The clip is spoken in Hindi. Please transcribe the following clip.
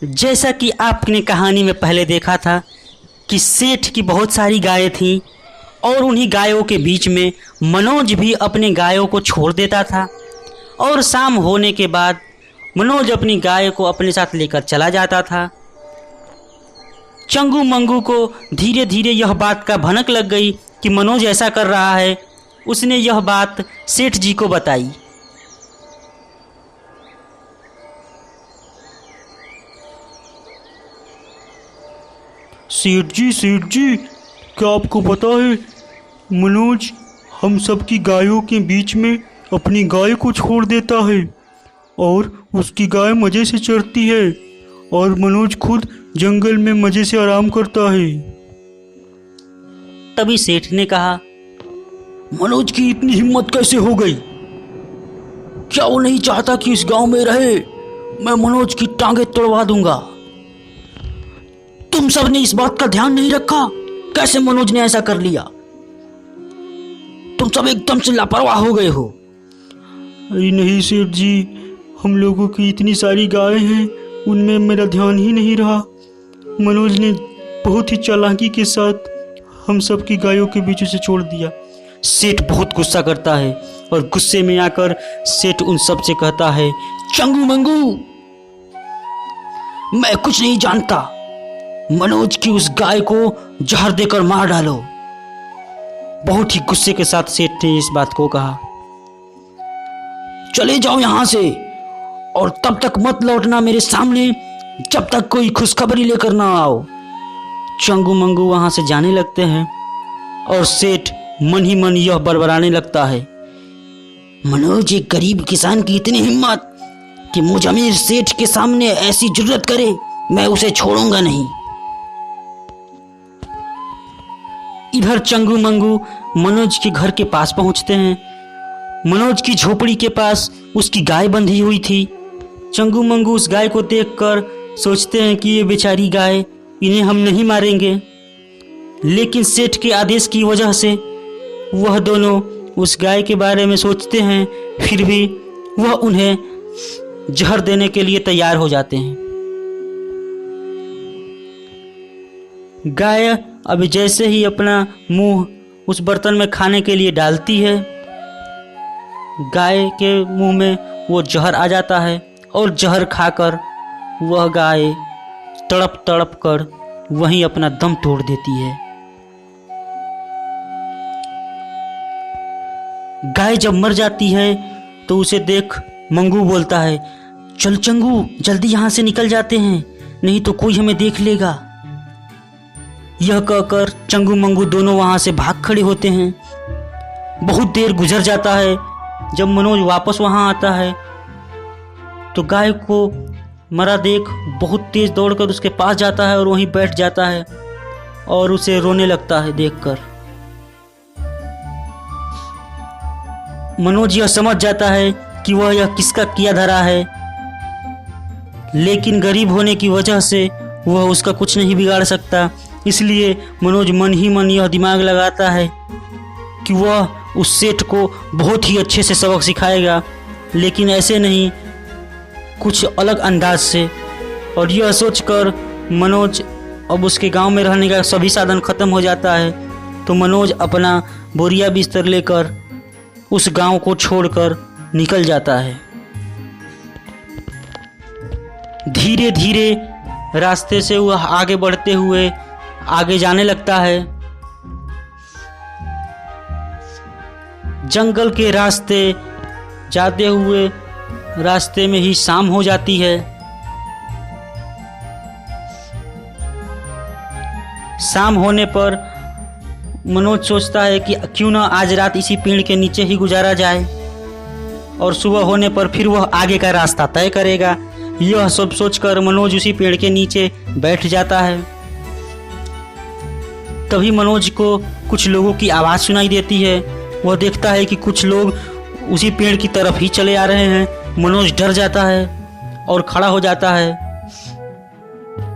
जैसा कि आपने कहानी में पहले देखा था कि सेठ की बहुत सारी गायें थीं और उन्हीं गायों के बीच में मनोज भी अपने गायों को छोड़ देता था और शाम होने के बाद मनोज अपनी गाय को अपने साथ लेकर चला जाता था। चंगू मंगू को धीरे धीरे यह बात का भनक लग गई कि मनोज ऐसा कर रहा है। उसने यह बात सेठ जी को बताई। सेठ जी, क्या आपको पता है मनोज हम सब की गायों के बीच में अपनी गाय को छोड़ देता है और उसकी गाय मज़े से चरती है और मनोज खुद जंगल में मज़े से आराम करता है। तभी सेठ ने कहा, मनोज की इतनी हिम्मत कैसे हो गई? क्या वो नहीं चाहता कि इस गांव में रहे? मैं मनोज की टांगे तोड़वा दूंगा। तुम सब ने इस बात का ध्यान नहीं रखा, कैसे मनोज ने ऐसा कर लिया? तुम सब एकदम से लापरवाह हो गए हो। अरे नहीं सेठ जी, हम लोगों की इतनी सारी गायें हैं, उनमें मेरा ध्यान ही नहीं रहा। मनोज ने बहुत ही चालाकी के साथ हम सब की गायों के बीच से छोड़ दिया। सेठ बहुत गुस्सा करता है और गुस्से में आकर सेठ उन सब से कहता है, चंगू मंगू, मैं कुछ नहीं जानता, मनोज की उस गाय को जहर देकर मार डालो। बहुत ही गुस्से के साथ सेठ ने इस बात को कहा। चले जाओ यहां से और तब तक मत लौटना मेरे सामने जब तक कोई खुशखबरी लेकर ना आओ। चंगू मंगू वहां से जाने लगते हैं और सेठ मन ही मन यह बड़बड़ाने लगता है, मनोज एक गरीब किसान की इतनी हिम्मत कि मुजम्मिल सेठ के सामने ऐसी जुर्रत करे, मैं उसे छोड़ूंगा नहीं। इधर चंगू मंगू मनोज के घर के पास पहुंचते हैं। मनोज की झोपड़ी के पास उसकी गाय बंधी हुई थी। चंगू मंगू उस गाय को देखकर सोचते हैं कि ये बेचारी गाय, इन्हें हम नहीं मारेंगे, लेकिन सेठ के आदेश की वजह से वह दोनों उस गाय के बारे में सोचते हैं। फिर भी वह उन्हें जहर देने के लिए तैयार हो जाते हैं। गाय अब जैसे ही अपना मुंह उस बर्तन में खाने के लिए डालती है, गाय के मुंह में वो जहर आ जाता है और जहर खाकर वह गाय तड़प तड़प कर वहीं अपना दम तोड़ देती है। गाय जब मर जाती है तो उसे देख मंगू बोलता है, चल चंगू, जल्दी यहाँ से निकल जाते हैं, नहीं तो कोई हमें देख लेगा। यह कहकर चंगू मंगू दोनों वहां से भाग खड़े होते हैं। बहुत देर गुजर जाता है। जब मनोज वापस वहां आता है तो गाय को मरा देख बहुत तेज दौड़कर उसके पास जाता है और वहीं बैठ जाता है और उसे रोने लगता है देखकर। मनोज यह समझ जाता है कि वह यह किसका किया धरा है, लेकिन गरीब होने की वजह से वह उसका कुछ नहीं बिगाड़ सकता। इसलिए मनोज मन ही मन यह दिमाग लगाता है कि वह उस सेठ को बहुत ही अच्छे से सबक सिखाएगा, लेकिन ऐसे नहीं, कुछ अलग अंदाज से। और यह सोचकर मनोज अब उसके गांव में रहने का सभी साधन खत्म हो जाता है। तो मनोज अपना बोरिया बिस्तर लेकर उस गांव को छोड़कर निकल जाता है। धीरे धीरे रास्ते से वह आगे बढ़ते हुए आगे जाने लगता है। जंगल के रास्ते जाते हुए रास्ते में ही शाम हो जाती है। शाम होने पर मनोज सोचता है कि क्यों ना आज रात इसी पेड़ के नीचे ही गुजारा जाए और सुबह होने पर फिर वह आगे का रास्ता तय करेगा। यह सब सोचकर मनोज उसी पेड़ के नीचे बैठ जाता है। तभी मनोज को कुछ लोगों की आवाज़ सुनाई देती है। वह देखता है कि कुछ लोग उसी पेड़ की तरफ ही चले आ रहे हैं। मनोज डर जाता है और खड़ा हो जाता है।